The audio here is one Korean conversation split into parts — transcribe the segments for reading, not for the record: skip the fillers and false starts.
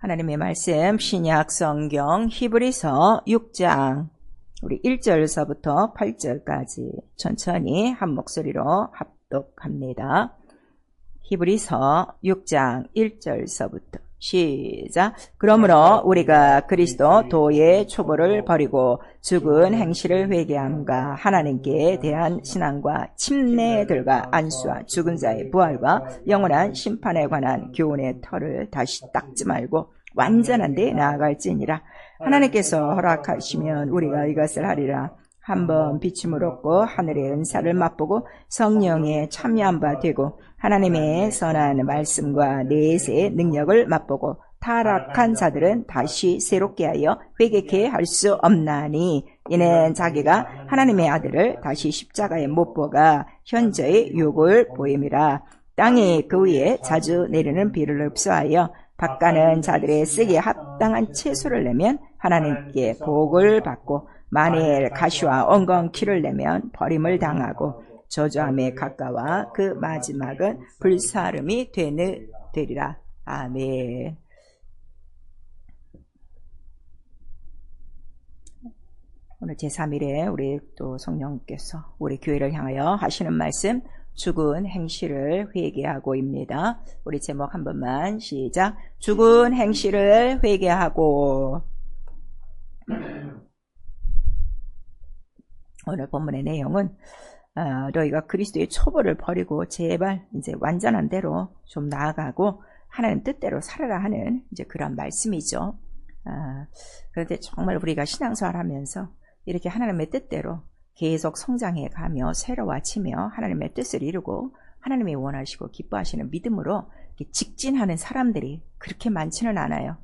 하나님의 말씀 신약 성경 히브리서 6장 우리 1절서부터 8절까지 천천히 한 목소리로 합독합니다. 히브리서 6장 1절서부터 시작. 그러므로 우리가 그리스도 도의 초보를 버리고 죽은 행실을 회개함과 하나님께 대한 신앙과 침례들과 안수와 죽은 자의 부활과 영원한 심판에 관한 교훈의 털을 다시 닦지 말고 완전한 데 나아갈지니라. 하나님께서 허락하시면 우리가 이것을 하리라. 한번 비침을 얻고 하늘의 은사를 맛보고 성령에 참여한 바 되고 하나님의 선한 말씀과 내세의 능력을 맛보고 타락한 자들은 다시 새롭게 하여 회개케 할 수 없나니 이는 자기가 하나님의 아들을 다시 십자가에 못 박아 현저의 욕을 보임이라. 땅이 그 위에 자주 내리는 비를 흡수하여 밭가는 자들의 쓰기에 합당한 채소를 내면 하나님께 복을 받고 만일 가시와 엉겅퀴를 내면 버림을 당하고 저주함에 가까워 그 마지막은 불사름이 되리라. 아멘. 오늘 제3일에 우리 또 성령께서 우리 교회를 향하여 하시는 말씀 죽은 행실을 회개하고입니다. 우리 제목 한 번만 시작. 죽은 행실을 회개하고. 오늘 본문의 내용은 너희가 그리스도의 초보를 버리고 제발 이제 완전한 대로 좀 나아가고 하나님 뜻대로 살아라 하는 이제 그런 말씀이죠. 그런데 정말 우리가 신앙생활 하면서 이렇게 하나님의 뜻대로 계속 성장해 가며 새로워지며 하나님의 뜻을 이루고 하나님이 원하시고 기뻐하시는 믿음으로 직진하는 사람들이 그렇게 많지는 않아요.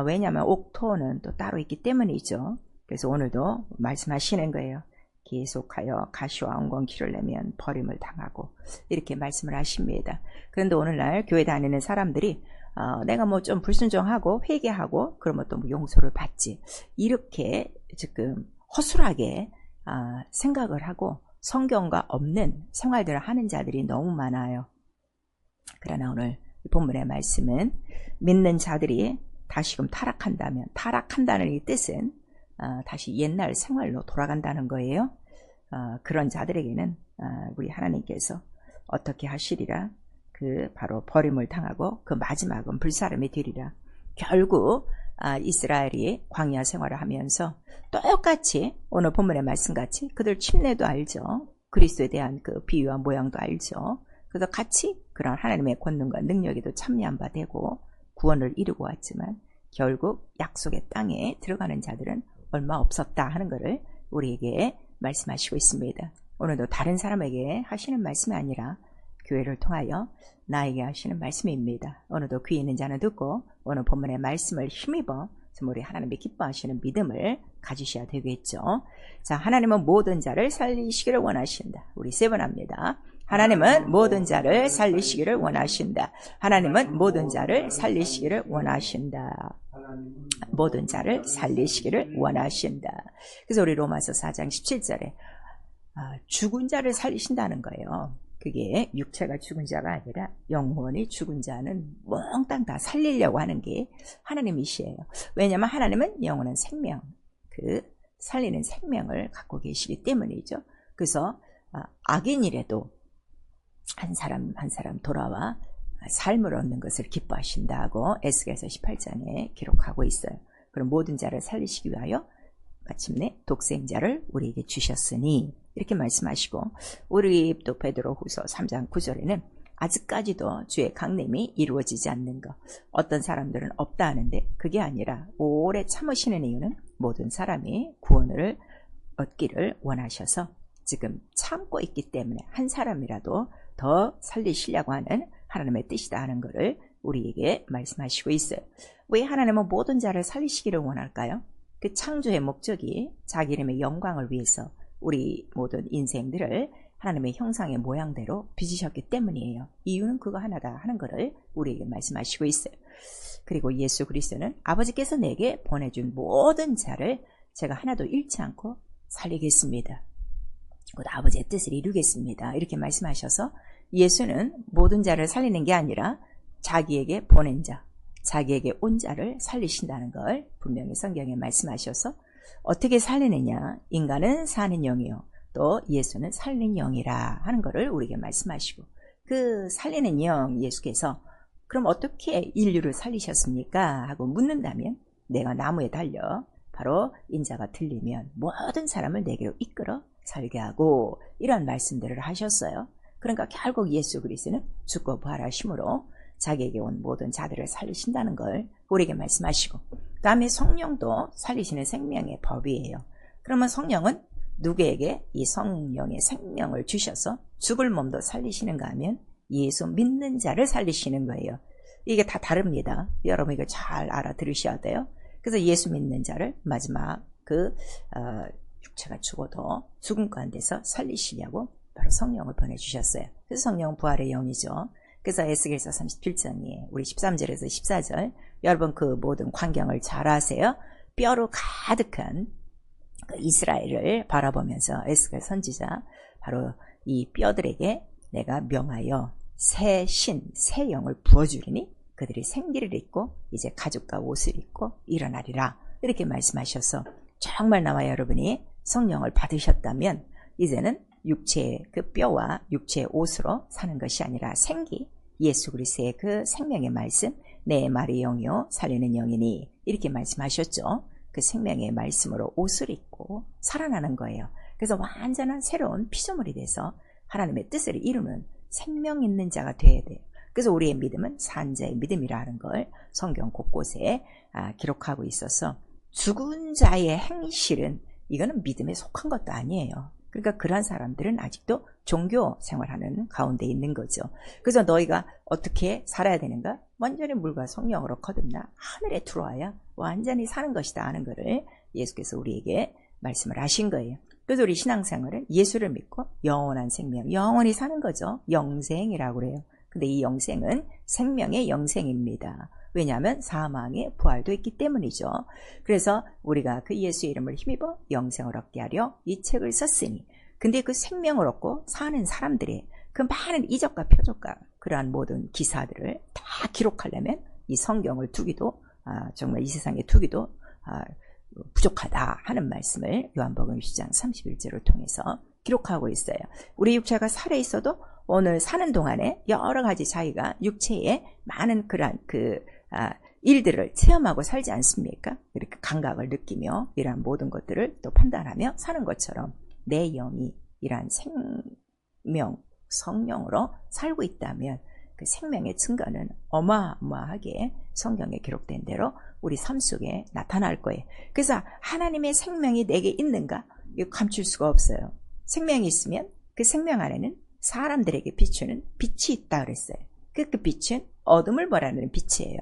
왜냐하면 옥토는 또 따로 있기 때문이죠. 그래서 오늘도 말씀하시는 거예요. 계속하여 가시와 엉겅퀴를 내면 버림을 당하고 이렇게 말씀을 하십니다. 그런데 오늘날 교회 다니는 사람들이 내가 뭐 좀 불순종하고 회개하고 그러면 또 뭐 용서를 받지 이렇게 지금 허술하게 생각을 하고 성경과 없는 생활들을 하는 자들이 너무 많아요. 그러나 오늘 본문의 말씀은 믿는 자들이 다시금 타락한다면 타락한다는 이 뜻은 다시 옛날 생활로 돌아간다는 거예요. 그런 자들에게는 우리 하나님께서 어떻게 하시리라. 그 바로 버림을 당하고 그 마지막은 불사름이 되리라. 결국 이스라엘이 광야 생활을 하면서 똑같이 오늘 본문의 말씀같이 그들 침례도 알죠. 그리스도에 대한 그 비유와 모양도 알죠. 그래서 같이 그런 하나님의 권능과 능력에도 참여한 바 되고 구원을 이루고 왔지만 결국 약속의 땅에 들어가는 자들은 얼마 없었다 하는 것을 우리에게 말씀하시고 있습니다. 오늘도 다른 사람에게 하시는 말씀이 아니라 교회를 통하여 나에게 하시는 말씀입니다. 오늘도 귀 있는 자는 듣고 오늘 본문의 말씀을 힘입어 우리 하나님이 기뻐하시는 믿음을 가지셔야 되겠죠. 자, 하나님은 모든 자를 살리시기를 원하신다. 우리 세 번 합니다. 하나님은 모든 자를 살리시기를 원하신다. 하나님은 모든 자를 살리시기를 원하신다. 모든 자를 살리시기를 원하신다. 그래서 우리 로마서 4장 17절에 죽은 자를 살리신다는 거예요. 그게 육체가 죽은 자가 아니라 영혼이 죽은 자는 몽땅 다 살리려고 하는 게 하나님이시에요. 왜냐하면 하나님은 영원한 생명, 그 살리는 생명을 갖고 계시기 때문이죠. 그래서 악인이라도 한 사람 한 사람 돌아와 삶을 얻는 것을 기뻐하신다고 에스겔서 18장에 기록하고 있어요. 그럼 모든 자를 살리시기 위하여 마침내 독생자를 우리에게 주셨으니 이렇게 말씀하시고 우리 또 베드로후서 3장 9절에는 아직까지도 주의 강림이 이루어지지 않는 것 어떤 사람들은 없다 하는데 그게 아니라 오래 참으시는 이유는 모든 사람이 구원을 얻기를 원하셔서 지금 참고 있기 때문에 한 사람이라도 더 살리시려고 하는 하나님의 뜻이다 하는 것을 우리에게 말씀하시고 있어요. 왜 하나님은 모든 자를 살리시기를 원할까요? 그 창조의 목적이 자기 이름의 영광을 위해서 우리 모든 인생들을 하나님의 형상의 모양대로 빚으셨기 때문이에요. 이유는 그거 하나다 하는 것을 우리에게 말씀하시고 있어요. 그리고 예수 그리스도는 아버지께서 내게 보내준 모든 자를 제가 하나도 잃지 않고 살리겠습니다. 곧 아버지의 뜻을 이루겠습니다. 이렇게 말씀하셔서 예수는 모든 자를 살리는 게 아니라 자기에게 보낸 자, 자기에게 온 자를 살리신다는 걸 분명히 성경에 말씀하셔서 어떻게 살리느냐? 인간은 사는 영이요 또 예수는 살리는 영이라 하는 것을 우리에게 말씀하시고, 그 살리는 영 예수께서 그럼 어떻게 인류를 살리셨습니까? 하고 묻는다면, 내가 나무에 달려 바로 인자가 들리면 모든 사람을 내게로 이끌어 살게 하고, 이런 말씀들을 하셨어요. 그러니까 결국 예수 그리스도는 죽고 부활하심으로 자기에게 온 모든 자들을 살리신다는 걸 우리에게 말씀하시고, 그 다음에 성령도 살리시는 생명의 법이에요. 그러면 성령은 누구에게 이 성령의 생명을 주셔서 죽을 몸도 살리시는가 하면 예수 믿는 자를 살리시는 거예요. 이게 다 다릅니다. 여러분 이거 잘 알아들으셔야 돼요. 그래서 예수 믿는 자를 마지막 육체가 죽어도 죽음 가운데서 살리시려고 바로 성령을 보내주셨어요. 그래서 성령은 부활의 영이죠. 그래서 에스겔서 37장에 우리 13절에서 14절, 여러분 그 모든 광경을 잘 아세요. 뼈로 가득한 그 이스라엘을 바라보면서 에스겔 선지자 바로 이 뼈들에게 내가 명하여 새 신, 새 영을 부어주리니 그들이 생기를 입고 이제 가죽과 옷을 입고 일어나리라, 이렇게 말씀하셔서 정말 나와 여러분이 성령을 받으셨다면 이제는 육체의 그 뼈와 육체의 옷으로 사는 것이 아니라 생기, 예수 그리스도의 그 생명의 말씀, 내 말이 영이요 살리는 영이니, 이렇게 말씀하셨죠. 그 생명의 말씀으로 옷을 입고 살아나는 거예요. 그래서 완전한 새로운 피조물이 돼서 하나님의 뜻을 이루는 생명 있는 자가 되어야 돼요. 그래서 우리의 믿음은 산자의 믿음이라는 걸 성경 곳곳에 기록하고 있어서, 죽은 자의 행실은 이거는 믿음에 속한 것도 아니에요. 그러니까 그러한 사람들은 아직도 종교 생활하는 가운데 있는 거죠. 그래서 너희가 어떻게 살아야 되는가? 완전히 물과 성령으로 거듭나 하늘에 들어와야 완전히 사는 것이다 하는 것을 예수께서 우리에게 말씀을 하신 거예요. 그래서 우리 신앙생활은 예수를 믿고 영원한 생명, 영원히 사는 거죠. 영생이라고 그래요. 근데 이 영생은 생명의 영생입니다. 왜냐하면 사망의 부활도 있기 때문이죠. 그래서 우리가 그 예수의 이름을 힘입어 영생을 얻게 하려 이 책을 썼으니, 근데 그 생명을 얻고 사는 사람들의 그 많은 이적과 표적과 그러한 모든 기사들을 다 기록하려면 이 성경을 두기도 정말 이 세상에 두기도 부족하다 하는 말씀을 요한복음 10장 31절을 통해서 기록하고 있어요. 우리 육체가 살아있어도 오늘 사는 동안에 여러 가지 자기가 육체에 많은 그러한 일들을 체험하고 살지 않습니까? 이렇게 감각을 느끼며 이러한 모든 것들을 또 판단하며 사는 것처럼 내 영이 이러한 생명, 성령으로 살고 있다면 그 생명의 증거는 어마어마하게 성경에 기록된 대로 우리 삶 속에 나타날 거예요. 그래서 하나님의 생명이 내게 있는가? 이거 감출 수가 없어요. 생명이 있으면 그 생명 안에는 사람들에게 비추는 빛이 있다 그랬어요. 그 빛은 어둠을 몰아내는 빛이에요.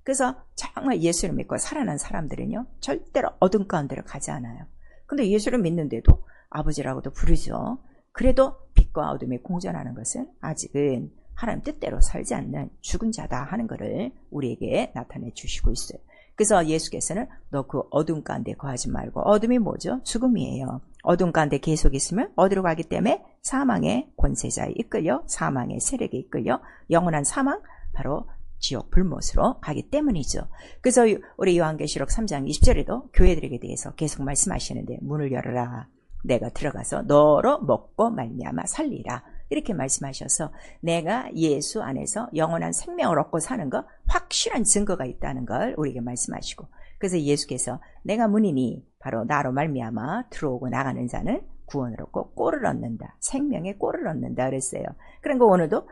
그래서 정말 예수를 믿고 살아난 사람들은요, 절대로 어둠 가운데로 가지 않아요. 근데 예수를 믿는데도 아버지라고도 부르죠. 그래도 빛과 어둠이 공존하는 것은 아직은 하나님 뜻대로 살지 않는 죽은 자다 하는 것을 우리에게 나타내 주시고 있어요. 그래서 예수께서는 너 그 어둠 가운데 거하지 말고, 어둠이 뭐죠? 죽음이에요. 어둠 가운데 계속 있으면 어디로 가기 때문에 사망의 권세자에 이끌려 사망의 세력에 이끌려 영원한 사망, 바로 지옥 불못으로 가기 때문이죠. 그래서 우리 요한계시록 3장 20절에도 교회들에게 대해서 계속 말씀하시는데, 문을 열어라, 내가 들어가서 너로 먹고 말미암아 살리라, 이렇게 말씀하셔서 내가 예수 안에서 영원한 생명을 얻고 사는 것, 확실한 증거가 있다는 걸 우리에게 말씀하시고, 그래서 예수께서 내가 문이니 바로 나로 말미암아 들어오고 나가는 자는 구원을 얻고 꼴을 얻는다, 생명의 꼴을 얻는다 그랬어요. 그러니까 오늘도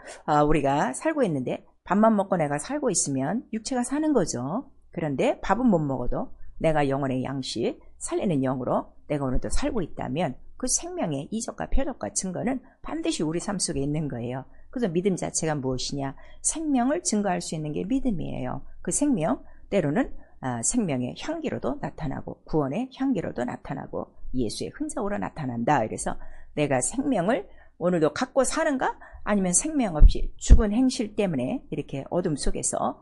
우리가 살고 있는데 밥만 먹고 내가 살고 있으면 육체가 사는 거죠. 그런데 밥은 못 먹어도 내가 영혼의 양식, 살리는 영으로 내가 오늘도 살고 있다면 그 생명의 이적과 표적과 증거는 반드시 우리 삶 속에 있는 거예요. 그래서 믿음 자체가 무엇이냐? 생명을 증거할 수 있는 게 믿음이에요. 그 생명, 때로는 생명의 향기로도 나타나고 구원의 향기로도 나타나고 예수의 흔적으로 나타난다. 그래서 내가 생명을 오늘도 갖고 사는가? 아니면 생명 없이 죽은 행실 때문에 이렇게 어둠 속에서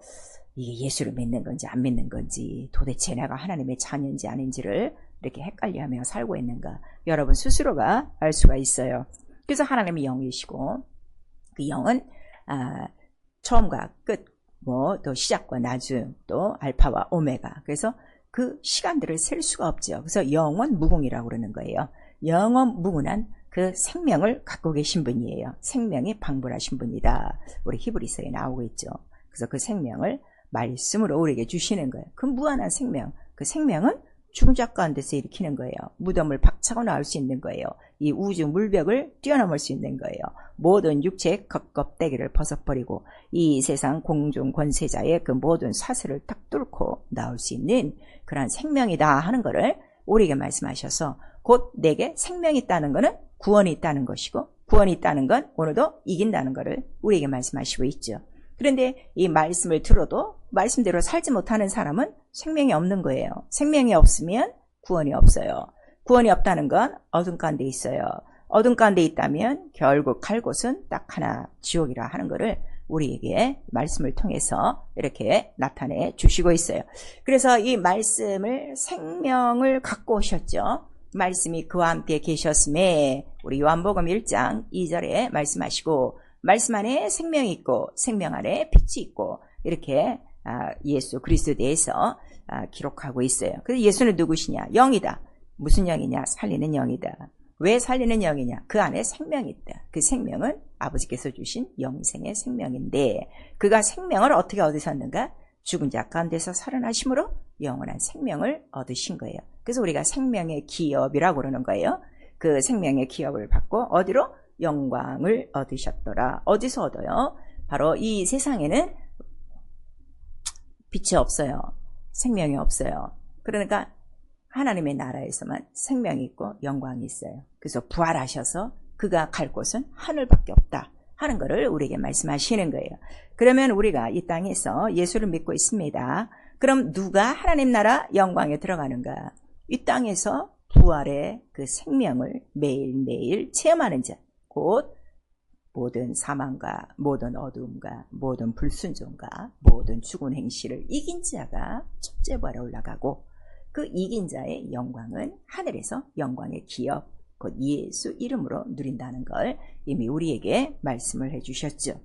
이게 예수를 믿는 건지 안 믿는 건지, 도대체 내가 하나님의 자녀인지 아닌지를 이렇게 헷갈려하며 살고 있는가? 여러분 스스로가 알 수가 있어요. 그래서 하나님의 영이시고, 그 영은 처음과 끝, 또 시작과 나중, 또 알파와 오메가. 그래서 그 시간들을 셀 수가 없죠. 그래서 영원 무궁이라고 그러는 거예요. 영원 무궁한 그 생명을 갖고 계신 분이에요. 생명이 방불하신 분이다. 우리 히브리서에 나오고 있죠. 그래서 그 생명을 말씀으로 우리에게 주시는 거예요. 그 무한한 생명, 그 생명은 죽은 자 가운데서 일으키는 거예요. 무덤을 박차고 나올 수 있는 거예요. 이 우주 물벽을 뛰어넘을 수 있는 거예요. 모든 육체의 껍데기를 벗어버리고 이 세상 공중 권세자의 그 모든 사슬을 탁 뚫고 나올 수 있는 그러한 생명이다 하는 것을 우리에게 말씀하셔서, 곧 내게 생명이 있다는 것은 구원이 있다는 것이고, 구원이 있다는 건 오늘도 이긴다는 것을 우리에게 말씀하시고 있죠. 그런데 이 말씀을 들어도 말씀대로 살지 못하는 사람은 생명이 없는 거예요. 생명이 없으면 구원이 없어요. 구원이 없다는 건 어둠 가운데 있어요. 어둠 가운데 있다면 결국 갈 곳은 딱 하나, 지옥이라 하는 것을 우리에게 말씀을 통해서 이렇게 나타내 주시고 있어요. 그래서 이 말씀을, 생명을 갖고 오셨죠. 말씀이 그와 함께 계셨음에, 우리 요한복음 1장 2절에 말씀하시고, 말씀 안에 생명이 있고 생명 안에 빛이 있고, 이렇게 예수 그리스도에 대해서 기록하고 있어요. 그래서 예수는 누구시냐? 영이다. 무슨 영이냐? 살리는 영이다. 왜 살리는 영이냐? 그 안에 생명이 있다. 그 생명은 아버지께서 주신 영생의 생명인데, 그가 생명을 어떻게 얻으셨는가? 죽은 자 가운데서 살아나심으로 영원한 생명을 얻으신 거예요. 그래서 우리가 생명의 기업이라고 그러는 거예요. 그 생명의 기업을 받고 어디로? 영광을 얻으셨더라. 어디서 얻어요? 바로 이 세상에는 빛이 없어요. 생명이 없어요. 그러니까 하나님의 나라에서만 생명이 있고 영광이 있어요. 그래서 부활하셔서 그가 갈 곳은 하늘밖에 없다 하는 것을 우리에게 말씀하시는 거예요. 그러면 우리가 이 땅에서 예수를 믿고 있습니다. 그럼 누가 하나님 나라 영광에 들어가는가? 이 땅에서 부활의 그 생명을 매일매일 체험하는 자, 곧 모든 사망과 모든 어두움과 모든 불순종과 모든 죽은 행실을 이긴 자가 첫째 부활에 올라가고, 그 이긴 자의 영광은 하늘에서 영광의 기업, 곧 예수 이름으로 누린다는 걸 이미 우리에게 말씀을 해주셨죠.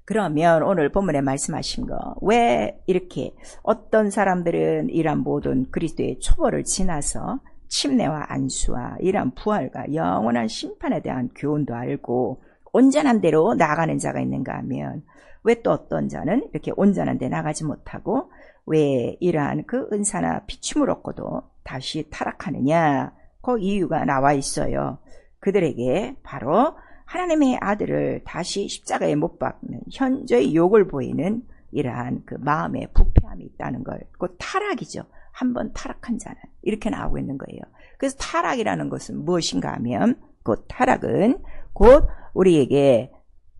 그러면 오늘 본문에 말씀하신 거, 왜 이렇게 어떤 사람들은 이러한 모든 그리스도의 초벌을 지나서 침례와 안수와 이러한 부활과 영원한 심판에 대한 교훈도 알고 온전한 대로 나아가는 자가 있는가 하면, 왜 또 어떤 자는 이렇게 온전한 데 나가지 못하고 왜 이러한 그 은사나 비춤을 얻고도 다시 타락하느냐? 그 이유가 나와 있어요. 그들에게 바로 하나님의 아들을 다시 십자가에 못 박는 현저히 욕을 보이는 이러한 그 마음의 부패함이 있다는 걸, 곧 타락이죠. 한번 타락한 자는 이렇게 나오고 있는 거예요. 그래서 타락이라는 것은 무엇인가 하면, 그 타락은 곧 우리에게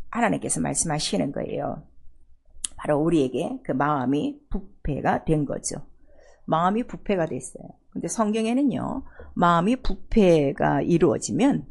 하나님께서 말씀하시는 거예요. 바로 우리에게 그 마음이 부패가 된 거죠. 마음이 부패가 됐어요. 근데 성경에는요, 마음이 부패가 이루어지면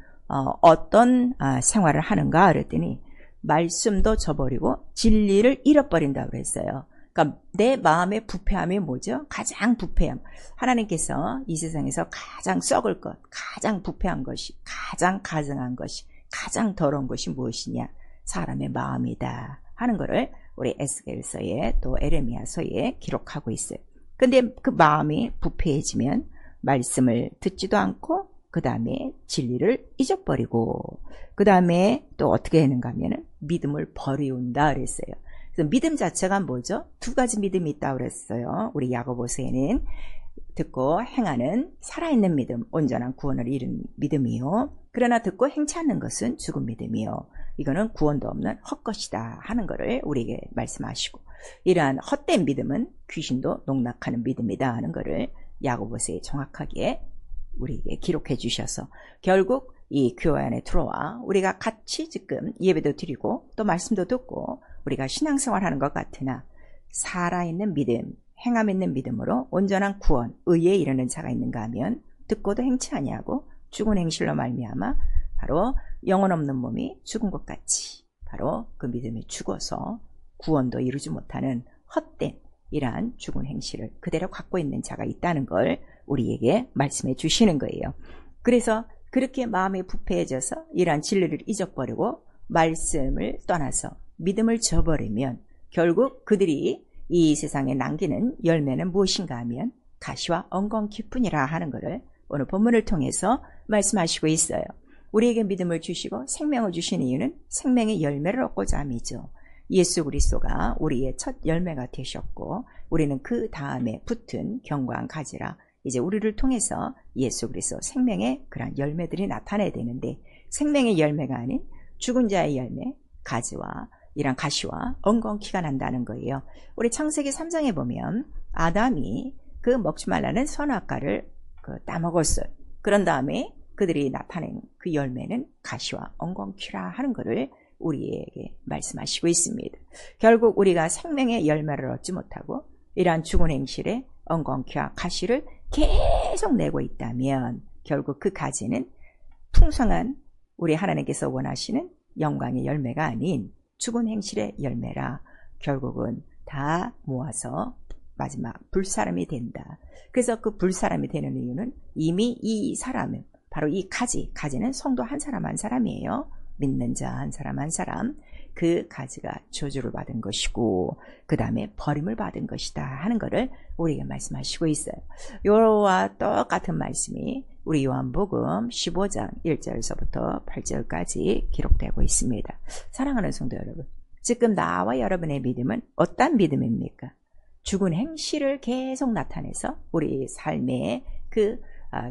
어떤 생활을 하는가 그랬더니, 말씀도 저버리고 진리를 잃어버린다고 그랬어요. 그러니까 내 마음의 부패함이 뭐죠? 가장 부패함. 하나님께서 이 세상에서 가장 썩을 것, 가장 부패한 것이, 가장 가증한 것이, 가장 더러운 것이 무엇이냐? 사람의 마음이다 하는 것을 우리 에스겔서에 또 에레미야서에 기록하고 있어요. 근데 그 마음이 부패해지면 말씀을 듣지도 않고, 그 다음에 진리를 잊어버리고, 그 다음에 또 어떻게 되는가 하면 믿음을 버리운다 그랬어요. 그래서 믿음 자체가 뭐죠? 두 가지 믿음이 있다고 그랬어요. 우리 야고보서에는 듣고 행하는 살아있는 믿음, 온전한 구원을 이룬 믿음이요. 그러나 듣고 행치 않는 것은 죽은 믿음이요. 이거는 구원도 없는 헛것이다 하는 것을 우리에게 말씀하시고, 이러한 헛된 믿음은 귀신도 농락하는 믿음이다 하는 것을 야고보서에 정확하게 우리에게 기록해 주셔서, 결국 이 교회 안에 들어와 우리가 같이 지금 예배도 드리고 또 말씀도 듣고 우리가 신앙생활하는 것 같으나, 살아있는 믿음, 행함 있는 믿음으로 온전한 구원, 의에 이르는 자가 있는가 하면, 듣고도 행치 아니하고 죽은 행실로 말미암아 바로 영혼 없는 몸이 죽은 것 같이 바로 그 믿음이 죽어서 구원도 이루지 못하는 헛된 이러한 죽은 행실을 그대로 갖고 있는 자가 있다는 걸 우리에게 말씀해 주시는 거예요. 그래서 그렇게 마음이 부패해져서 이러한 진리를 잊어버리고 말씀을 떠나서 믿음을 저버리면 결국 그들이 이 세상에 남기는 열매는 무엇인가 하면 가시와 엉겅퀴뿐이라 하는 것을 오늘 본문을 통해서 말씀하시고 있어요. 우리에게 믿음을 주시고 생명을 주신 이유는 생명의 열매를 얻고자 함이죠. 예수 그리스도가 우리의 첫 열매가 되셨고 우리는 그 다음에 붙은 견고한 가지라 이제 우리를 통해서 예수 그리스도 생명의 그런 열매들이 나타나야 되는데 생명의 열매가 아닌 죽은 자의 열매, 가지와 이런 가시와 엉겅퀴가 난다는 거예요. 우리 창세기 3장에 보면 아담이 그 먹지 말라는 선악과를 따먹었어요. 그런 다음에 그들이 나타낸 그 열매는 가시와 엉겅퀴라 하는 것을 우리에게 말씀하시고 있습니다. 결국 우리가 생명의 열매를 얻지 못하고 이러한 죽은 행실에 엉겅퀴와 가시를 계속 내고 있다면 결국 그 가지는 풍성한 우리 하나님께서 원하시는 영광의 열매가 아닌 죽은 행실의 열매라 결국은 다 모아서 마지막 불사람이 된다. 그래서 그 불사람이 되는 이유는 이미 이 사람은 바로 이 가지는 성도 한 사람 한 사람이에요. 믿는 자 한 사람 한 사람 그 가지가 저주를 받은 것이고 그 다음에 버림을 받은 것이다 하는 것을 우리에게 말씀하시고 있어요. 요와 똑같은 말씀이 우리 요한복음 15장 1절에서부터 8절까지 기록되고 있습니다. 사랑하는 성도 여러분, 지금 나와 여러분의 믿음은 어떤 믿음입니까? 죽은 행실을 계속 나타내서 우리 삶의 그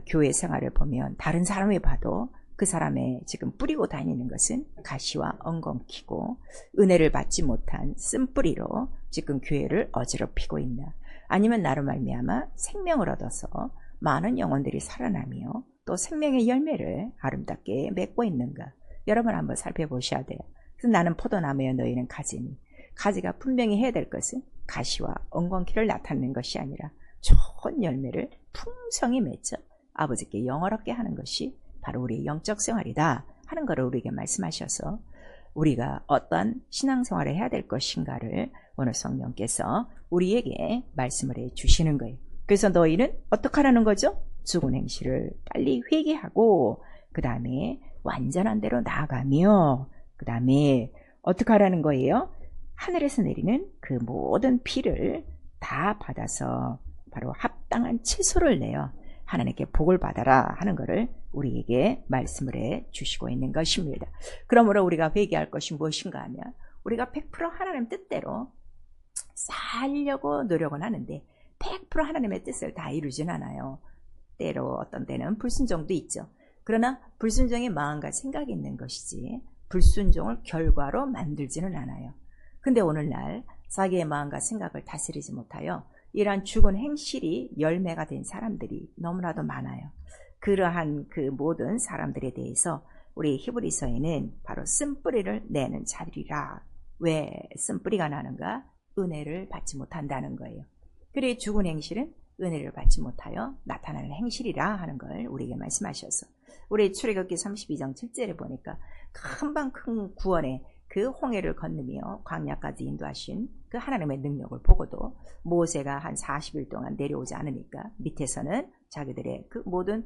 교회 생활을 보면 다른 사람이 봐도 그 사람의 지금 뿌리고 다니는 것은 가시와 엉겅퀴고 은혜를 받지 못한 쓴뿌리로 지금 교회를 어지럽히고 있나, 아니면 나로 말미암아 생명을 얻어서 많은 영혼들이 살아나며 또 생명의 열매를 아름답게 맺고 있는가, 여러분 한번 살펴보셔야 돼요. 그래서 나는 포도나무여 너희는 가지니, 가지가 분명히 해야 될 것은 가시와 엉겅퀴를 나타내는 것이 아니라 좋은 열매를 풍성히 맺어 아버지께 영화롭게 하는 것이 바로 우리의 영적 생활이다 하는 것을 우리에게 말씀하셔서 우리가 어떤 신앙생활을 해야 될 것인가를 오늘 성령께서 우리에게 말씀을 해주시는 거예요. 그래서 너희는 어떻게 하라는 거죠? 죽은 행실을 빨리 회개하고 그 다음에 완전한 대로 나아가며 그 다음에 어떻게 하라는 거예요? 하늘에서 내리는 그 모든 피를 다 받아서 바로 합당한 채소를 내어 하나님께 복을 받아라 하는 것을 우리에게 말씀을 해 주시고 있는 것입니다. 그러므로 우리가 회개할 것이 무엇인가 하면 우리가 100% 하나님 뜻대로 살려고 노력은 하는데 100% 하나님의 뜻을 다 이루진 않아요. 때로 어떤 때는 불순종도 있죠. 그러나 불순종의 마음과 생각이 있는 것이지 불순종을 결과로 만들지는 않아요. 근데 오늘날 자기의 마음과 생각을 다스리지 못하여 이러한 죽은 행실이 열매가 된 사람들이 너무나도 많아요. 그러한 그 모든 사람들에 대해서 우리 히브리서에는 바로 쓴뿌리를 내는 자들이라. 왜 쓴뿌리가 나는가? 은혜를 받지 못한다는 거예요. 그래 죽은 행실은 은혜를 받지 못하여 나타나는 행실이라 하는 걸 우리에게 말씀하셔서 우리 출애굽기 32장 7절에 보니까 금방 큰 구원의 그 홍해를 건너며 광야까지 인도하신 그 하나님의 능력을 보고도 모세가 한 40일 동안 내려오지 않으니까 밑에서는 자기들의 그 모든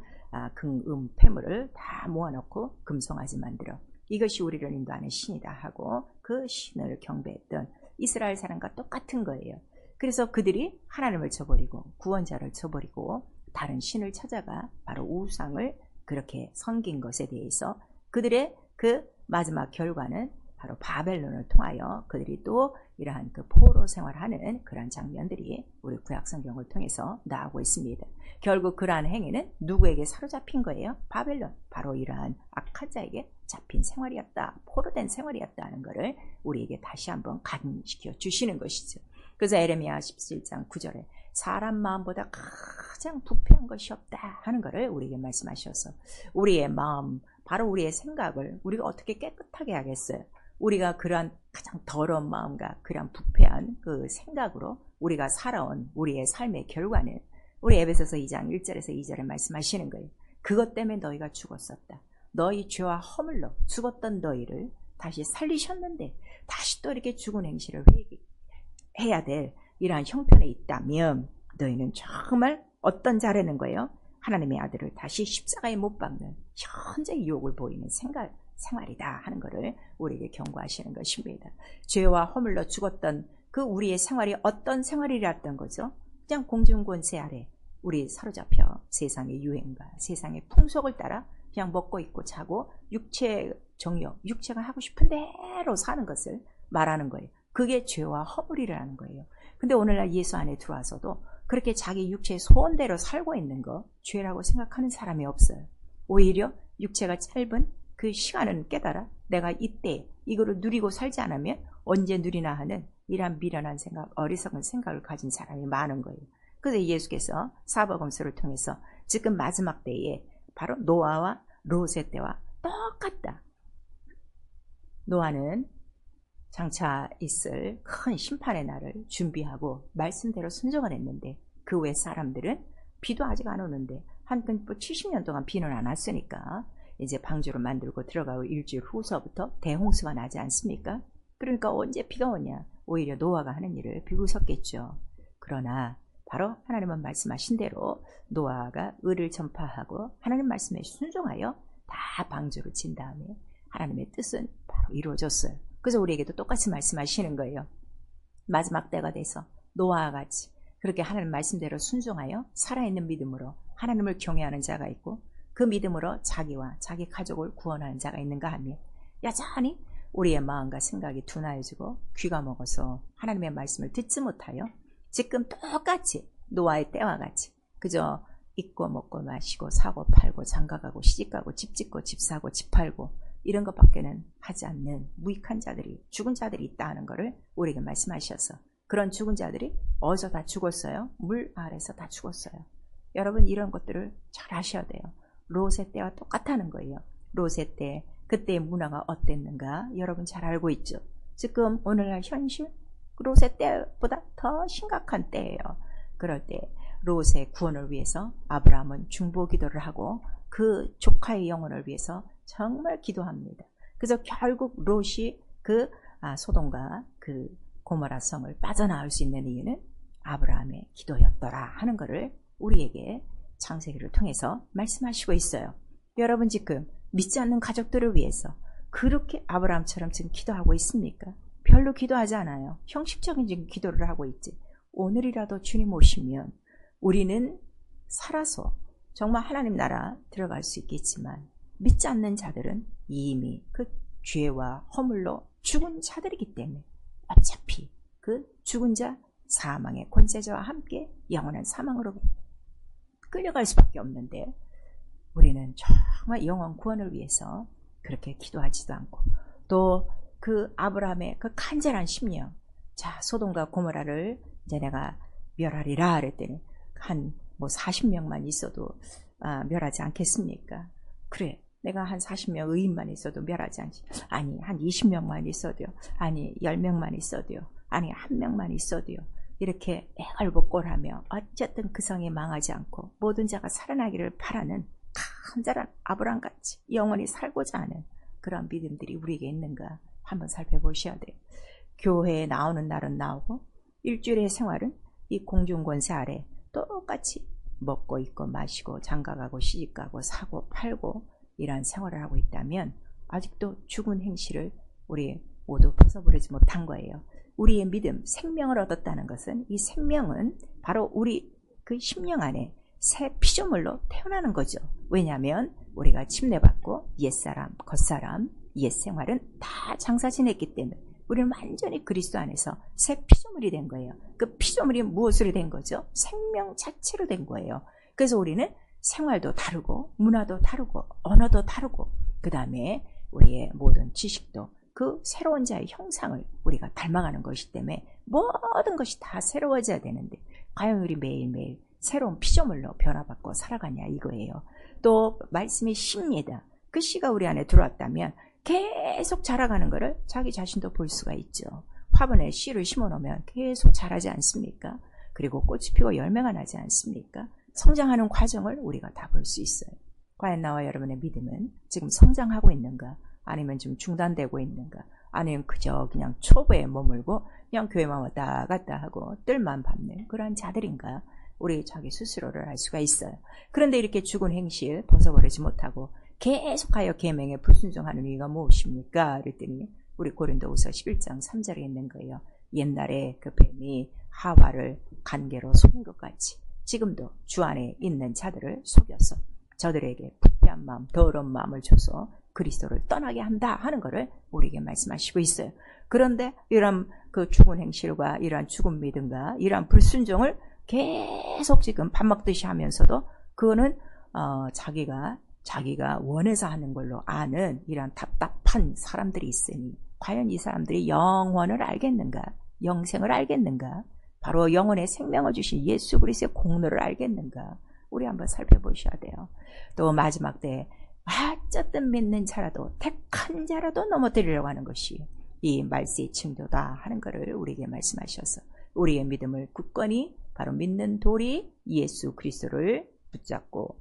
금음 폐물을 다 모아놓고 금송아지 만들어 이것이 우리를 인도하는 신이다 하고 그 신을 경배했던 이스라엘 사람과 똑같은 거예요. 그래서 그들이 하나님을 저버리고 구원자를 저버리고 다른 신을 찾아가 바로 우상을 그렇게 섬긴 것에 대해서 그들의 그 마지막 결과는 바로 바벨론을 통하여 그들이 또 이러한 그 포로 생활하는 그러한 장면들이 우리 구약 성경을 통해서 나오고 있습니다. 결국 그러한 행위는 누구에게 사로잡힌 거예요? 바벨론, 바로 이러한 악한 자에게 잡힌 생활이었다, 포로된 생활이었다는 것을 우리에게 다시 한번 각인시켜 주시는 것이죠. 그래서 에레미야 17장 9절에 사람 마음보다 가장 부패한 것이 없다 하는 것을 우리에게 말씀하셔서 우리의 마음, 바로 우리의 생각을 우리가 어떻게 깨끗하게 하겠어요? 우리가 그러한 가장 더러운 마음과 그러한 부패한 그 생각으로 우리가 살아온 우리의 삶의 결과는 우리 에베소서 2장 1절에서 2절에 말씀하시는 거예요. 그것 때문에 너희가 죽었었다. 너희 죄와 허물로 죽었던 너희를 다시 살리셨는데 다시 또 이렇게 죽은 행실을 해야 될 이러한 형편에 있다면 너희는 정말 어떤 자라는 거예요? 하나님의 아들을 다시 십자가에 못 박는 현재 유혹을 보이는 생활이다 하는 것을 우리에게 경고하시는 것입니다. 죄와 허물로 죽었던 그 우리의 생활이 어떤 생활이랬던 거죠? 그냥 공중권세 아래 우리 사로잡혀 세상의 유행과 세상의 풍속을 따라 그냥 먹고 있고 자고 육체 정욕, 육체가 하고 싶은 대로 사는 것을 말하는 거예요. 그게 죄와 허물이라는 거예요. 근데 오늘날 예수 안에 들어와서도 그렇게 자기 육체의 소원대로 살고 있는 거 죄라고 생각하는 사람이 없어요. 오히려 육체가 짧은 그 시간은 깨달아 내가 이때 이거를 누리고 살지 않으면 언제 누리나 하는 이런 미련한 생각, 어리석은 생각을 가진 사람이 많은 거예요. 그래서 예수께서 사복음서를 통해서 지금 마지막 때에 바로 노아와 롯의 때와 똑같다. 노아는 장차 있을 큰 심판의 날을 준비하고 말씀대로 순종을 했는데 그 외 사람들은 비도 아직 안 오는데 한 70년 동안 비는 안 왔으니까 이제 방주를 만들고 들어가고 일주일 후서부터 대홍수가 나지 않습니까? 그러니까 언제 비가 오냐? 오히려 노아가 하는 일을 비웃었겠죠. 그러나 바로 하나님은 말씀하신 대로 노아가 의를 전파하고 하나님 말씀에 순종하여 다 방주를 진 다음에 하나님의 뜻은 바로 이루어졌어요. 그래서 우리에게도 똑같이 말씀하시는 거예요. 마지막 때가 돼서 노아와 같이 그렇게 하나님 말씀대로 순종하여 살아있는 믿음으로 하나님을 경외하는 자가 있고 그 믿음으로 자기와 자기 가족을 구원하는 자가 있는가 하면 여전히 우리의 마음과 생각이 둔하여지고 귀가 먹어서 하나님의 말씀을 듣지 못하여 지금 똑같이 노아의 때와 같이 그저 입고 먹고 마시고 사고 팔고 장가가고 시집가고 집 짓고 집 사고 집 팔고 이런 것밖에는 하지 않는 무익한 자들이 죽은 자들이 있다 하는 것을 우리에게 말씀하셔서 그런 죽은 자들이 어디서 다 죽었어요? 물 아래서 다 죽었어요. 여러분 이런 것들을 잘 아셔야 돼요. 롯의 때와 똑같다는 거예요. 롯의 때 그때의 문화가 어땠는가 여러분 잘 알고 있죠. 지금 오늘날 현실 롯의 때보다 더 심각한 때예요. 그럴 때 롯의 구원을 위해서 아브라함은 중보 기도를 하고 그 조카의 영혼을 위해서 정말 기도합니다. 그래서 결국 롯이 그 소돔과 그 고모라 성을 빠져나올 수 있는 이유는 아브라함의 기도였더라 하는 것을 우리에게 창세기를 통해서 말씀하시고 있어요. 여러분 지금 믿지 않는 가족들을 위해서 그렇게 아브라함처럼 지금 기도하고 있습니까? 별로 기도하지 않아요. 형식적인 지금 기도를 하고 있지. 오늘이라도 주님 오시면 우리는 살아서 정말 하나님 나라 들어갈 수 있겠지만 믿지 않는 자들은 이미 그 죄와 허물로 죽은 자들이기 때문에 어차피 그 죽은 자 사망의 권세자와 함께 영원한 사망으로 끌려갈 수밖에 없는데 우리는 정말 영원 구원을 위해서 그렇게 기도하지도 않고 또 그 아브라함의 그 간절한 심령 자 소돔과 고모라를 이제 내가 멸하리라 그랬더니 한 40명만 있어도 멸하지 않겠습니까? 그래 내가 한 40명 의인만 있어도 멸하지 않지 아니 한 20명만 있어도요 아니 10명만 있어도요 아니 1명만 있어도요 이렇게 애걸복걸하며 어쨌든 그 성이 망하지 않고 모든 자가 살아나기를 바라는 간절한 아브라함같이 영원히 살고자 하는 그런 믿음들이 우리에게 있는가 한번 살펴보셔야 돼요. 교회에 나오는 날은 나오고 일주일의 생활은 이 공중권세 아래 똑같이 먹고 입고 마시고 장가가고 시집가고 사고 팔고 이러한 생활을 하고 있다면 아직도 죽은 행실을 우리 모두 벗어버리지 못한 거예요. 우리의 믿음, 생명을 얻었다는 것은 이 생명은 바로 우리 그 심령 안에 새 피조물로 태어나는 거죠. 왜냐하면 우리가 침례받고 옛사람, 겉사람, 옛생활은 다 장사 지냈기 때문에 우리는 완전히 그리스도 안에서 새 피조물이 된 거예요. 그 피조물이 무엇으로 된 거죠? 생명 자체로 된 거예요. 그래서 우리는 생활도 다르고 문화도 다르고 언어도 다르고 그 다음에 우리의 모든 지식도 그 새로운 자의 형상을 우리가 닮아가는 것이기 때문에 모든 것이 다 새로워져야 되는데 과연 우리 매일매일 새로운 피조물로 변화받고 살아가냐 이거예요. 또 말씀이 씨입니다. 그 씨가 우리 안에 들어왔다면 계속 자라가는 것을 자기 자신도 볼 수가 있죠. 화분에 씨를 심어놓으면 계속 자라지 않습니까? 그리고 꽃이 피고 열매가 나지 않습니까? 성장하는 과정을 우리가 다 볼 수 있어요. 과연 나와 여러분의 믿음은 지금 성장하고 있는가? 아니면 좀 중단되고 있는가? 아니면 그저 그냥 초보에 머물고 그냥 교회만 왔다 갔다 하고 뜰만 밟는 그러한 자들인가? 우리 자기 스스로를 알 수가 있어요. 그런데 이렇게 죽은 행실 벗어버리지 못하고 계속하여 계명에 불순종하는 이유가 무엇입니까? 그랬더니 우리 고린도후서 11장 3절에 있는 거예요. 옛날에 그 뱀이 하와를 관계로 속인 것 같이 지금도 주 안에 있는 자들을 속여서 저들에게 부패한 마음, 더러운 마음을 줘서 그리스도를 떠나게 한다 하는 것을 우리에게 말씀하시고 있어요. 그런데 이런 그 죽은 행실과 이러한 죽은 믿음과 이러한 불순종을 계속 지금 밥 먹듯이 하면서도 그거는 자기가 원해서 하는 걸로 아는 이러한 답답한 사람들이 있으니 과연 이 사람들이 영원을 알겠는가? 영생을 알겠는가? 바로 영혼의 생명을 주신 예수 그리스도의 공로를 알겠는가? 우리 한번 살펴보셔야 돼요. 또 마지막 때에 어쨌든 믿는 자라도 택한 자라도 넘어뜨리려고 하는 것이 이 말세의 징조다 하는 것을 우리에게 말씀하셔서 우리의 믿음을 굳건히 바로 믿는 도리 예수 그리스도를 붙잡고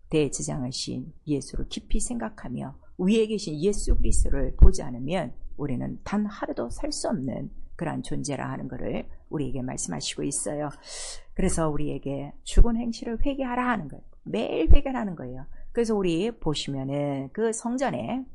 대제장하신 예수를 깊이 생각하며 위에 계신 예수 그리스도를 보지 않으면 우리는 단 하루도 살 수 없는 그러한 존재라 하는 것을 우리에게 말씀하시고 있어요. 그래서 우리에게 죽은 행실을 회개하라 하는 거예요. 매일 회개하는 거예요. 그래서 우리 보시면은 그 성전에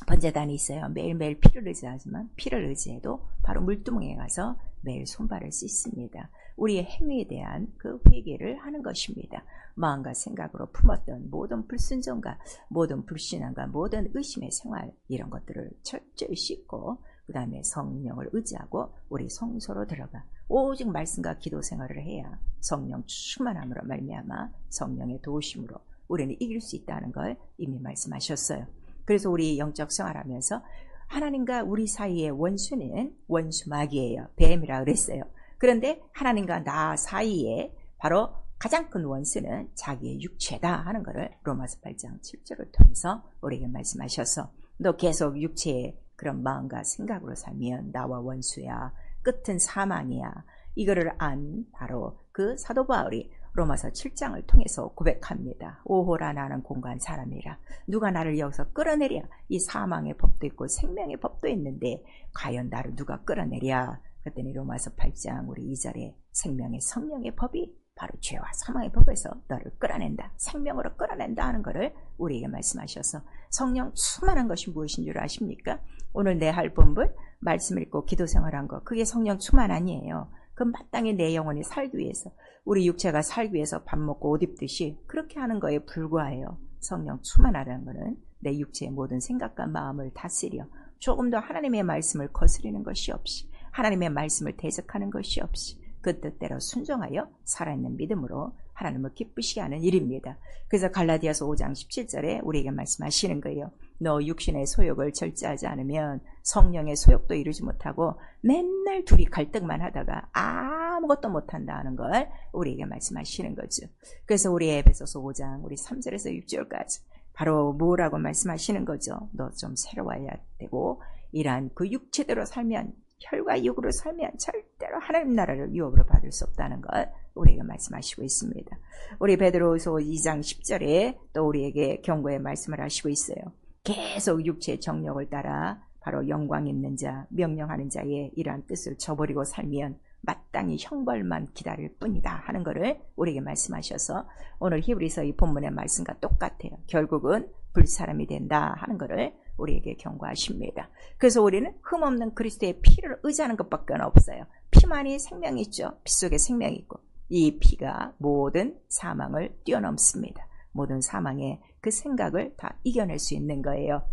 번제단이 있어요. 매일매일 피를 의지하지만 피를 의지해도 바로 물두멍에 가서 매일 손발을 씻습니다. 우리의 행위에 대한 그 회개를 하는 것입니다. 마음과 생각으로 품었던 모든 불순종과 모든 불신앙과 모든 의심의 생활 이런 것들을 철저히 씻고 그 다음에 성령을 의지하고 우리 성소로 들어가 오직 말씀과 기도 생활을 해야 성령 충만함으로 말미암아 성령의 도우심으로 우리는 이길 수 있다는 걸 이미 말씀하셨어요. 그래서 우리 영적 생활하면서 하나님과 우리 사이의 원수는 원수마귀예요. 뱀이라 그랬어요. 그런데 하나님과 나 사이에 바로 가장 큰 원수는 자기의 육체다 하는 것을 로마서 8장 7절을 통해서 우리에게 말씀하셔서 너 계속 육체의 그런 마음과 생각으로 살면 나와 원수야. 끝은 사망이야. 이거를 안 바로 그 사도 바울이 로마서 7장을 통해서 고백합니다. 오호라 나는 공고한 사람이라. 누가 나를 여기서 끌어내랴. 이 사망의 법도 있고 생명의 법도 있는데 과연 나를 누가 끌어내랴. 그랬더니 로마서 8장 우리 2절에 생명의 성령의 법이 바로 죄와 사망의 법에서 너를 끌어낸다. 생명으로 끌어낸다 하는 것을 우리에게 말씀하셔서 성령 충만한 것이 무엇인 줄 아십니까? 오늘 내 할 본분 말씀 읽고 기도 생활한 거 그게 성령 충만 아니에요. 그 마땅히 내 영혼이 살기 위해서 우리 육체가 살기 위해서 밥 먹고 옷 입듯이 그렇게 하는 거에 불과해요. 성령 충만하다는 것은 내 육체의 모든 생각과 마음을 다스려 조금 더 하나님의 말씀을 거스리는 것이 없이 하나님의 말씀을 대적하는 것이 없이 그 뜻대로 순종하여 살아있는 믿음으로 하나님을 기쁘시게 하는 일입니다. 그래서 갈라디아서 5장 17절에 우리에게 말씀하시는 거예요. 너 육신의 소욕을 절제하지 않으면 성령의 소욕도 이루지 못하고 맨날 둘이 갈등만 하다가 아무것도 못한다 하는 걸 우리에게 말씀하시는 거죠. 그래서 우리 에베소서 5장 우리 3절에서 6절까지 바로 뭐라고 말씀하시는 거죠. 너 좀 새로워야 되고 이러한 그 육체대로 살면 혈과 육으로 살면 절대로 하나님 나라를 유업으로 받을 수 없다는 걸 우리에게 말씀하시고 있습니다. 우리 베드로후서 2장 10절에 또 우리에게 경고의 말씀을 하시고 있어요. 계속 육체의 정욕을 따라 바로 영광 있는 자, 명령하는 자의 이러한 뜻을 저버리고 살면 마땅히 형벌만 기다릴 뿐이다 하는 것을 우리에게 말씀하셔서 오늘 히브리서 이 본문의 말씀과 똑같아요. 결국은 불사람이 된다 하는 것을 우리에게 경고하십니다. 그래서 우리는 흠없는 그리스도의 피를 의지하는 것밖에 없어요. 피만이 생명이 있죠. 피 속에 생명이 있고 이 피가 모든 사망을 뛰어넘습니다. 모든 사망의 그 생각을 다 이겨낼 수 있는 거예요.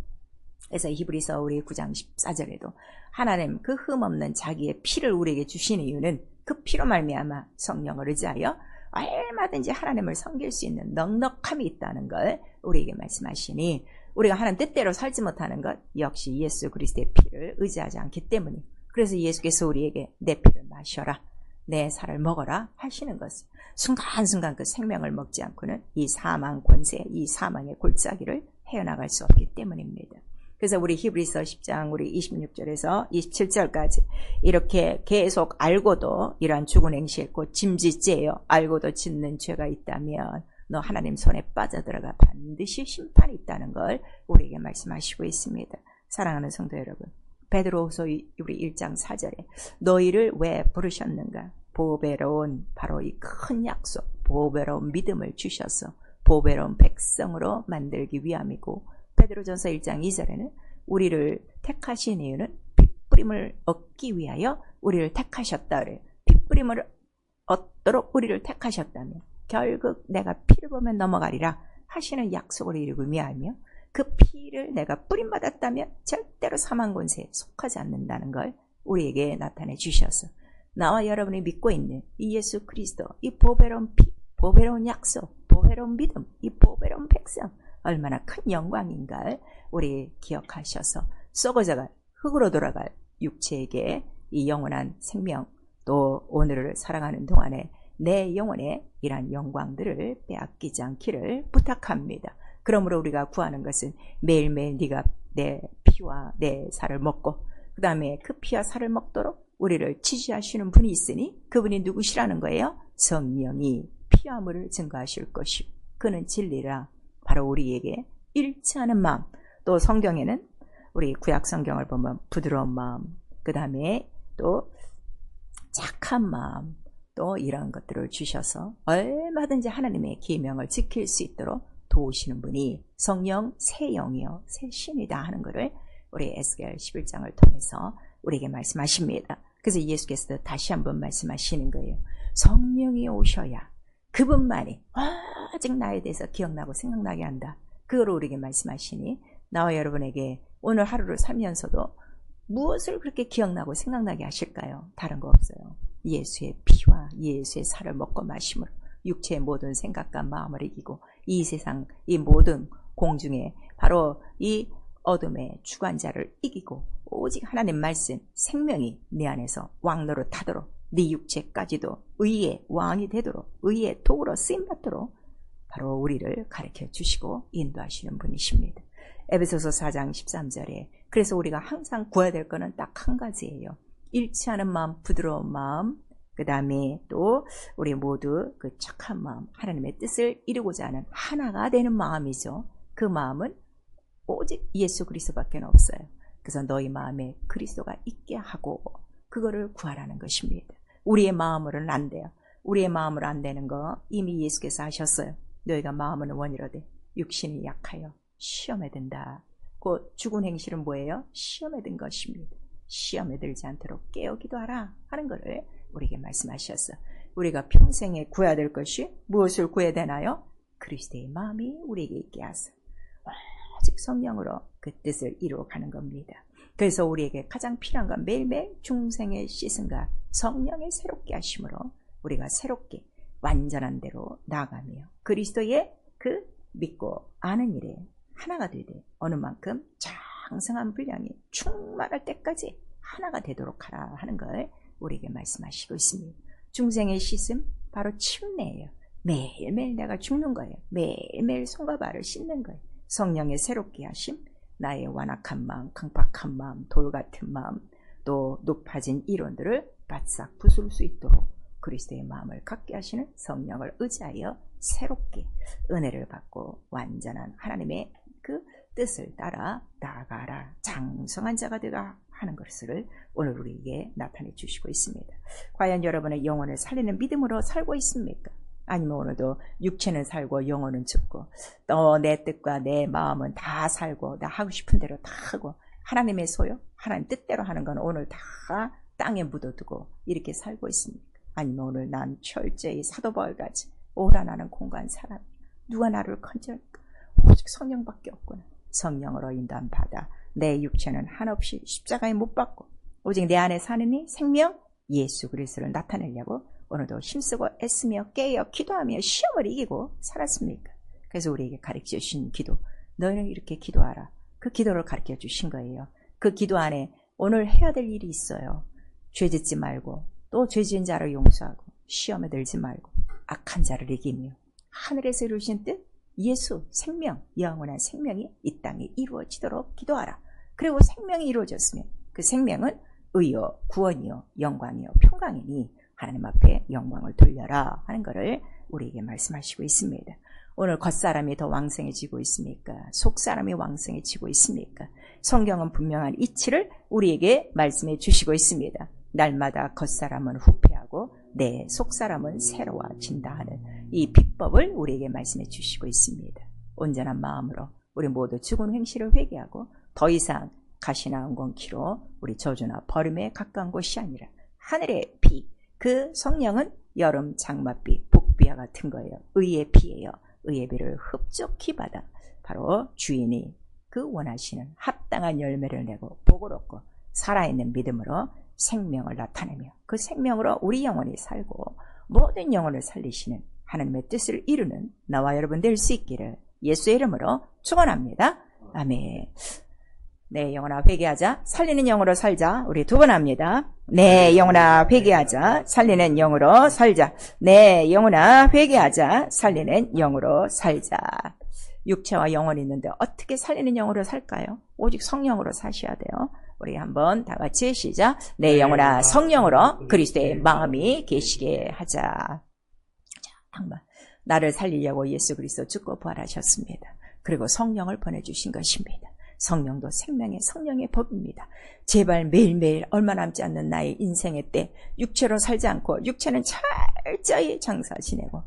그래서 히브리서 우리 9장 14절에도 하나님 그 흠없는 자기의 피를 우리에게 주신 이유는 그 피로 말미암아 성령을 의지하여 얼마든지 하나님을 섬길 수 있는 넉넉함이 있다는 걸 우리에게 말씀하시니 우리가 하나님 뜻대로 살지 못하는 것 역시 예수 그리스도의 피를 의지하지 않기 때문에 그래서 예수께서 우리에게 내 피를 마셔라 내 살을 먹어라 하시는 것을 순간순간 그 생명을 먹지 않고는 이 사망 권세 이 사망의 골짜기를 헤어나갈 수 없기 때문입니다. 그래서 우리 히브리서 10장 우리 26절에서 27절까지 이렇게 계속 알고도 이러한 죽은 행실 곧 짐짓죄예요. 알고도 짓는 죄가 있다면 너 하나님 손에 빠져들어가 반드시 심판이 있다는 걸 우리에게 말씀하시고 있습니다. 사랑하는 성도 여러분, 베드로후서 우리 1장 4절에 너희를 왜 부르셨는가? 보배로운 바로 이 큰 약속, 보배로운 믿음을 주셔서 보배로운 백성으로 만들기 위함이고 베드로전서 1장 2절에는 우리를 택하신 이유는 뿌림을 얻기 위하여 우리를 택하셨다 그래요. 피 뿌림을 얻도록 우리를 택하셨다면 결국 내가 피를 보면 넘어가리라 하시는 약속을 이루고 미하며 그 피를 내가 뿌림받았다면 절대로 사망 권세에 속하지 않는다는 걸 우리에게 나타내 주셔서 나와 여러분이 믿고 있는 이 예수 그리스도, 이 보배로운 피, 보배로운 약속, 보배로운 믿음, 이 보배로운 백성 얼마나 큰 영광인가를 우리 기억하셔서 썩어져갈 흙으로 돌아갈 육체에게 이 영원한 생명, 또 오늘을 살아가는 동안에 내 영혼의 이러한 영광들을 빼앗기지 않기를 부탁합니다. 그러므로 우리가 구하는 것은 매일매일 네가 내 피와 내 살을 먹고 그 다음에 그 피와 살을 먹도록 우리를 지지하시는 분이 있으니 그분이 누구시라는 거예요? 성령이 피와 물을 증거하실 것이요 그는 진리라. 바로 우리에게 일치하는 마음. 또 성경에는 우리 구약 성경을 보면 부드러운 마음, 그 다음에 또 착한 마음, 또 이런 것들을 주셔서 얼마든지 하나님의 계명을 지킬 수 있도록 도우시는 분이 성령 새 영이요 새 신이다 하는 것을 우리 에스겔 11장을 통해서 우리에게 말씀하십니다. 그래서 예수께서 다시 한번 말씀하시는 거예요. 성령이 오셔야 그분만이 오직 나에 대해서 기억나고 생각나게 한다. 그걸 우리에게 말씀하시니 나와 여러분에게 오늘 하루를 살면서도 무엇을 그렇게 기억나고 생각나게 하실까요? 다른 거 없어요. 예수의 피와 예수의 살을 먹고 마심으로 육체의 모든 생각과 마음을 이기고 이 세상 이 모든 공중에 바로 이 어둠의 주관자를 이기고 오직 하나님 말씀 생명이 내 안에서 왕노릇 하도록 네 육체까지도 의의 왕이 되도록 의의 도구로 쓰임받도록 바로 우리를 가르쳐 주시고 인도하시는 분이십니다. 에베소서 4장 13절에 그래서 우리가 항상 구해야 될 거는 딱 한 가지예요. 일치하는 마음, 부드러운 마음, 그 다음에 또 우리 모두 그 착한 마음, 하나님의 뜻을 이루고자 하는 하나가 되는 마음이죠. 그 마음은 오직 예수 그리스도밖에 없어요. 그래서 너희 마음에 그리스도가 있게 하고 그거를 구하라는 것입니다. 우리의 마음으로는 안 돼요. 우리의 마음으로 안 되는 거 이미 예수께서 하셨어요. 너희가 마음은 원이로되 육신이 약하여 시험에 든다. 곧 죽은 행실은 뭐예요? 시험에 든 것입니다. 시험에 들지 않도록 깨어 기도하라 하는 것을 우리에게 말씀하셨어. 우리가 평생에 구해야 될 것이 무엇을 구해야 되나요? 그리스도의 마음이 우리에게 있게 하소. 오직 성령으로 그 뜻을 이루어가는 겁니다. 그래서 우리에게 가장 필요한 건 매일매일 중생의 씻음과 성령의 새롭게 하심으로 우리가 새롭게 완전한 대로 나아가며 그리스도의 그 믿고 아는 일에 하나가 되되 어느 만큼 장성한 분량이 충만할 때까지 하나가 되도록 하라 하는 걸 우리에게 말씀하시고 있습니다. 중생의 씻음 바로 침례예요. 매일매일 내가 죽는 거예요. 매일매일 손과 발을 씻는 거예요. 성령의 새롭게 하심, 나의 완악한 마음, 강팍한 마음, 돌 같은 마음, 또 높아진 이론들을 바싹 부술 수 있도록 그리스도의 마음을 갖게 하시는 성령을 의지하여 새롭게 은혜를 받고 완전한 하나님의 그 뜻을 따라 나아가라. 장성한 자가 되라 하는 것을 오늘 우리에게 나타내 주시고 있습니다. 과연 여러분의 영혼을 살리는 믿음으로 살고 있습니까? 아니면 오늘도 육체는 살고 영혼은 죽고 또 내 뜻과 내 마음은 다 살고 나 하고 싶은 대로 다 하고 하나님의 소요, 하나님 뜻대로 하는 건 오늘 다 땅에 묻어두고 이렇게 살고 있습니까? 아니면 오늘 난 철저히 사도 바울같이 오라 나는 공간 사람 누가 나를 건질까? 오직 성령밖에 없구나. 성령으로 인도받아 내 육체는 한없이 십자가에 못 박고 오직 내 안에 사느니 생명 예수 그리스도를 나타내려고 오늘도 힘쓰고 애쓰며 깨어 기도하며 시험을 이기고 살았습니까? 그래서 우리에게 가르쳐 주신 기도, 너희는 이렇게 기도하라. 그 기도를 가르쳐 주신 거예요. 그 기도 안에 오늘 해야 될 일이 있어요. 죄 짓지 말고 또 죄 지은 자를 용서하고 시험에 들지 말고 악한 자를 이기며 하늘에서 이루신 뜻 예수 생명 영원한 생명이 이 땅에 이루어지도록 기도하라. 그리고 생명이 이루어졌으면 그 생명은 의요 구원이요 영광이요 평강이니 하나님 앞에 영광을 돌려라 하는 것을 우리에게 말씀하시고 있습니다. 오늘 겉사람이 더 왕성해지고 있습니까? 속사람이 왕성해지고 있습니까? 성경은 분명한 이치를 우리에게 말씀해 주시고 있습니다. 날마다 겉사람은 후패하고 내 속사람은 새로워진다 하는 이 비법을 우리에게 말씀해 주시고 있습니다. 온전한 마음으로 우리 모두 죽은 행실을 회개하고 더 이상 가시나 엉겅퀴로 우리 저주나 버림에 가까운 곳이 아니라 하늘의 비, 그 성령은 여름 장맛비, 복비와 같은 거예요. 의의 비예요. 의의 비를 흡족히 받아 바로 주인이 그 원하시는 합당한 열매를 내고 복을 얻고 살아있는 믿음으로 생명을 나타내며 그 생명으로 우리 영혼이 살고 모든 영혼을 살리시는 하나님의 뜻을 이루는 나와 여러분 될 수 있기를 예수의 이름으로 축원합니다. 아멘. 네, 영혼아 회개하자. 살리는 영으로 살자. 우리 두 번 합니다. 네, 영혼아 회개하자. 살리는 영으로 살자. 네, 영혼아 회개하자. 살리는 영으로 살자. 육체와 영혼이 있는데 어떻게 살리는 영으로 살까요? 오직 성령으로 사셔야 돼요. 우리 한번 다 같이 시작. 네, 영혼아 성령으로 그리스도의 마음이 계시게 하자. 자, 한번 나를 살리려고 예수 그리스도 죽고 부활하셨습니다. 그리고 성령을 보내주신 것입니다. 성령도 생명의 성령의 법입니다. 제발 매일매일 얼마 남지 않는 나의 인생의 때 육체로 살지 않고 육체는 철저히 장사 지내고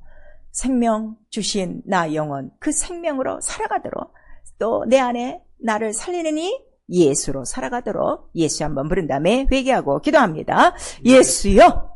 생명 주신 나 영혼 그 생명으로 살아가도록 또 내 안에 나를 살리는 이 예수로 살아가도록 예수 한번 부른 다음에 회개하고 기도합니다. 예수여